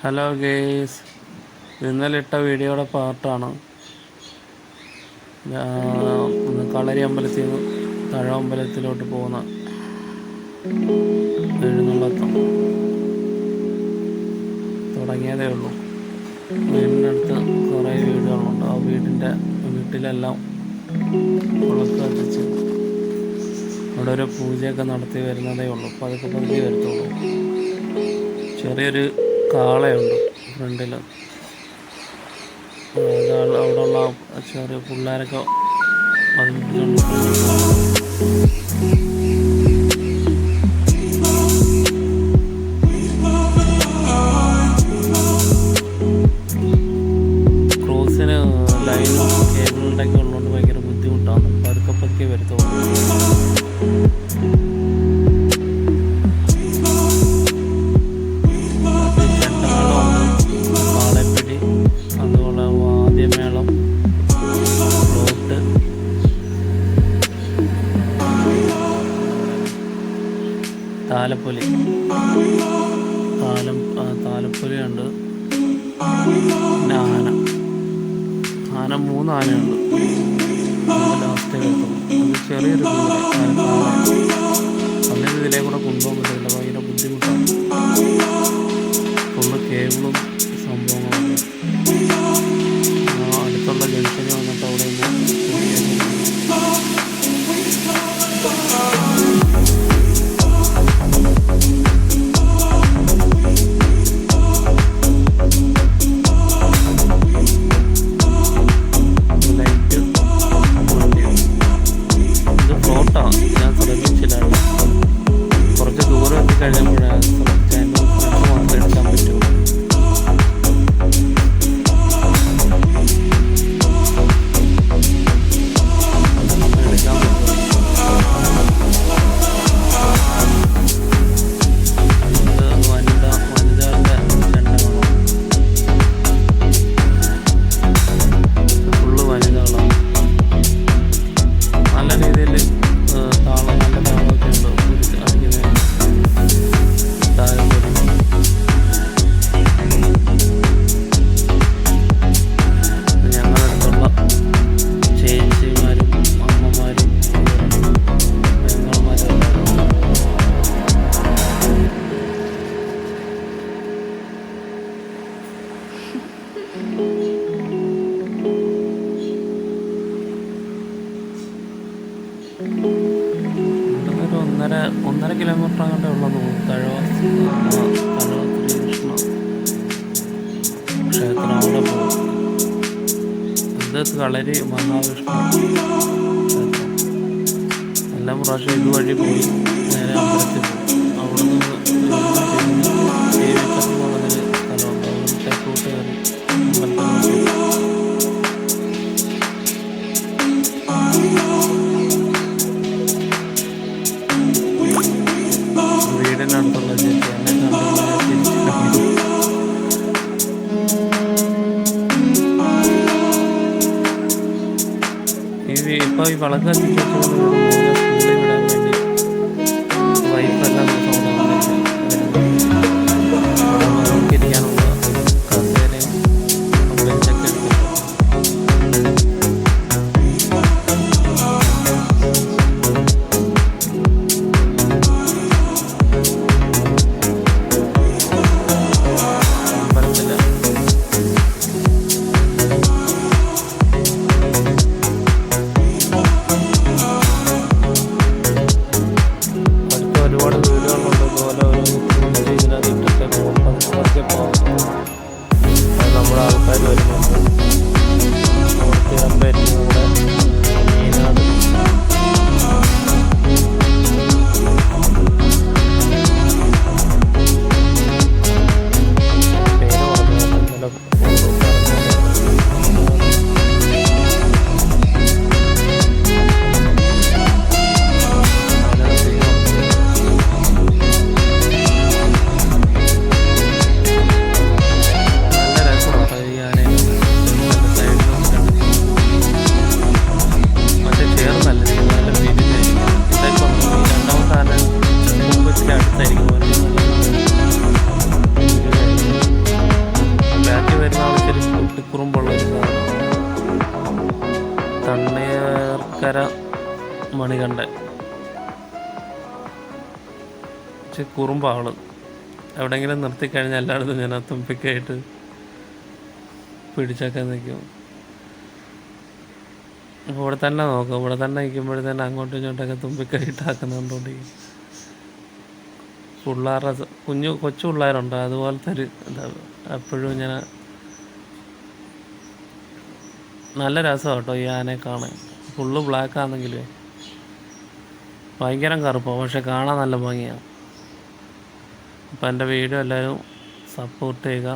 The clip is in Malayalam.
ഹലോ ഗേസ്, ഇന്നലെ ഇട്ട വീഡിയോയുടെ പാർട്ടാണ്. കളരി അമ്പലത്തിൽ നിന്ന് തഴവമ്പലത്തിലോട്ട് പോകുന്ന എഴുന്നള്ളത്തം തുടങ്ങിയതേ ഉള്ളൂ. വീടിനടുത്ത് കുറേ വീടുകളുണ്ട്. ആ വീട്ടിലെല്ലാം വിളക്ക് കത്തിച്ച് അവിടെ ഒരു പൂജയൊക്കെ നടത്തി വരുന്നതേ ഉള്ളൂ. പതുക്കെ വരത്തുള്ളൂ. ചെറിയൊരു കാളയുണ്ട് ഫ്രണ്ടിൽ. അവിടെയുള്ള ചെറിയ പിള്ളേരൊക്കെ ക്രോസിന് ലൈനും കേബിളിൻ്റെയൊക്കെ ഉള്ളതുകൊണ്ട് ഭയങ്കര ബുദ്ധിമുട്ടാണ്. പതുക്കെ വരത്തുള്ളൂ. താലപ്പൊലിയുണ്ട്. പിന്നെ ആന 3 ആനയുണ്ട്. ലാസ്റ്റ് കേട്ടോ, അത് ചെറിയൊരു അതിന് ഇതിലേ കൂടെ കൊണ്ടുപോകാൻ പറ്റില്ല. ഭയങ്കര ബുദ്ധിമുട്ടാണ്. ഫുള്ള് കേബിളും സംഭവങ്ങളൊക്കെ. അടുത്തുള്ള ജംഗ്ഷനിൽ വന്നിട്ട് അവിടെ ഒന്നര കിലോമീറ്റർ അങ്ങോട്ടേ ഉള്ളത്. തഴവ ശ്രീകൃഷ്ണ ക്ഷേത്രം, അവിടെ പോകും. ഇത് കളരി മഹാവിഷ്ണു ക്ഷേത്രം. എല്ലാ പ്രാവശ്യം ഇതുവഴി പോയി നേരെ അമ്പലത്തിൽ പോകും. അവിടെ നിന്ന് ദേവിച്ചെന്ന് പറഞ്ഞൊരു സ്ഥലമുണ്ട്. അവിടെ തെക്കോട്ട് കയറി അമ്പലത്തിൽ വീടിനടുത്തുള്ള ചേച്ചി ഇപ്പോൾ ഈ വിളക്ക് കത്തിച്ച് സ്കൂളിൽ വിടാൻ വേണ്ടി വൈഫെല്ലാം ഇരിക്കാനുള്ള കസേരയും ബെഞ്ചൊക്കെ എടുക്കും. നമ്മുടെ ആൾക്കാർ വരുന്നുണ്ട്. തിരമ്പേരിയുടെ മീനാട് കാട്ടിക്കുറുമ്പുള്ളൊരു സാധനം. തണ്ണീർക്കര മണികണ്ഠൻ. പക്ഷെ കുറുമ്പാള്. എവിടെയെങ്കിലും നിർത്തിക്കഴിഞ്ഞാൽ എല്ലായിടത്തും ഞാൻ ആ തുമ്പിക്കൈയിട്ട് പിടിച്ചൊക്കെ നിൽക്കും. ഇവിടെ തന്നെ നോക്കും, ഇവിടെ തന്നെ നിൽക്കുമ്പോഴത്തേന് അങ്ങോട്ടും ഇങ്ങോട്ടൊക്കെ തുമ്പിക്കൈയിട്ടാക്കുന്നുണ്ടോണ്ടിരിക്കും. പിള്ളേരുടെ കൊച്ചു പിള്ളേരുണ്ട്, അതുപോലത്തെ ഒരു ഇതാ. എപ്പോഴും ഇങ്ങനെ നല്ല രസമാണ് കേട്ടോ ഈ ആനയെ കാണാൻ. ഫുള്ള് ബ്ലാക്ക് ആണെങ്കിലേ ഭയങ്കര കറുപ്പാണ്, പക്ഷെ കാണാൻ നല്ല ഭംഗിയാണ്. അപ്പം എൻ്റെ വീഡിയോ എല്ലാവരും സപ്പോർട്ട് ചെയ്യുക.